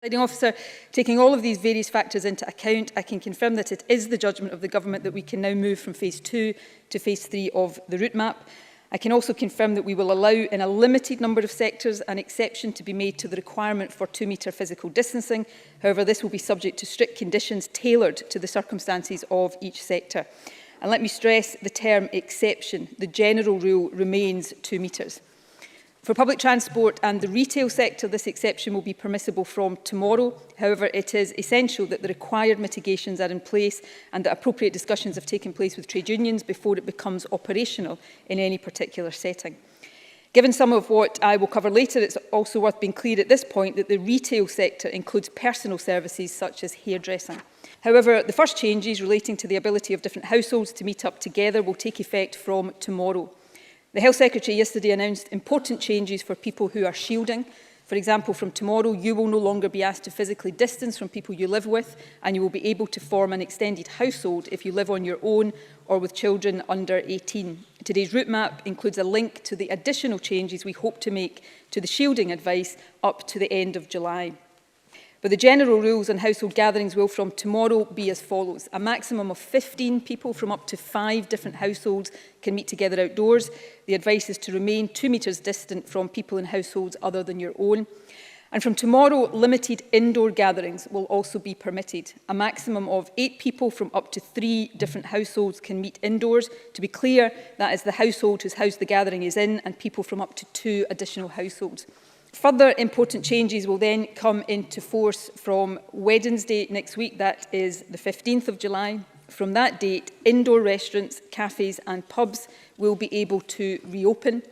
Presiding Officer, taking all of these various factors into account, I can confirm that it is the judgment of the Government that we can now move from Phase 2 to Phase 3 of the route map. I can also confirm that we will allow, in a limited number of sectors, an exception to be made to the requirement for 2-metre physical distancing. However, this will be subject to strict conditions tailored to the circumstances of each sector. And let me stress the term exception. The general rule remains 2 metres. For public transport and the retail sector, this exception will be permissible from tomorrow. However, it is essential that the required mitigations are in place and that appropriate discussions have taken place with trade unions before it becomes operational in any particular setting. Given some of what I will cover later, it's also worth being clear at this point that the retail sector includes personal services such as hairdressing. However, the first changes relating to the ability of different households to meet up together will take effect from tomorrow. The Health Secretary yesterday announced important changes for people who are shielding. For example, from tomorrow, you will no longer be asked to physically distance from people you live with, and you will be able to form an extended household if you live on your own or with children under 18. Today's route map includes a link to the additional changes we hope to make to the shielding advice up to the end of July. But the general rules on household gatherings will from tomorrow be as follows. A maximum of 15 people from up to 5 different households can meet together outdoors. The advice is to remain 2 metres distant from people in households other than your own. And from tomorrow, limited indoor gatherings will also be permitted. A maximum of 8 people from up to 3 different households can meet indoors. To be clear, that is the household whose house the gathering is in, and people from up to 2 additional households. Further important changes will then come into force from Wednesday next week, that is the 15th of July. From that date, indoor restaurants, cafes and pubs will be able to reopen.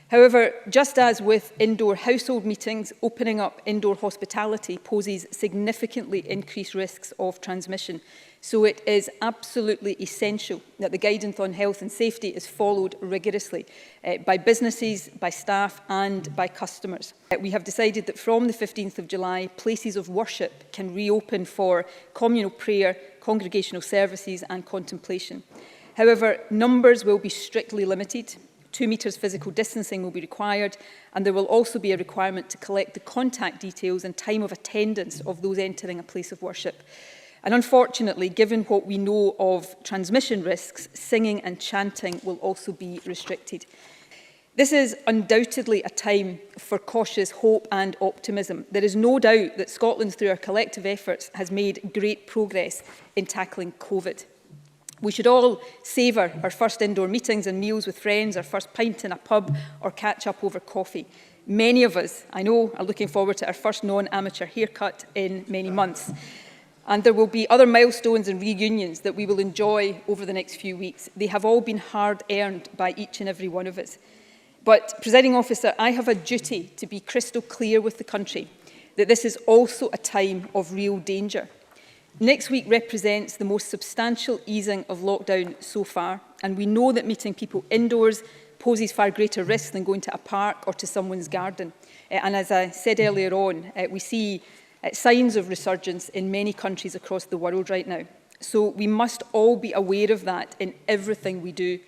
However, just as with indoor household meetings, opening up indoor hospitality poses significantly increased risks of transmission. So it is absolutely essential that the guidance on health and safety is followed rigorously by businesses, by staff and by customers. We have decided that from the 15th of July, places of worship can reopen for communal prayer, congregational services and contemplation. However, numbers will be strictly limited. 2 metres physical distancing will be required, and there will also be a requirement to collect the contact details and time of attendance of those entering a place of worship. And unfortunately, given what we know of transmission risks, singing and chanting will also be restricted. This is undoubtedly a time for cautious hope and optimism. There is no doubt that Scotland, through our collective efforts, has made great progress in tackling COVID. We should all savour our first indoor meetings and meals with friends, our first pint in a pub or catch up over coffee. Many of us, I know, are looking forward to our first non-amateur haircut in many months. And there will be other milestones and reunions that we will enjoy over the next few weeks. They have all been hard-earned by each and every one of us. But, Presiding Officer, I have a duty to be crystal clear with the country that this is also a time of real danger. Next week represents the most substantial easing of lockdown so far, and we know that meeting people indoors poses far greater risk than going to a park or to someone's garden. And as I said earlier on, we see signs of resurgence in many countries across the world right now. So we must all be aware of that in everything we do.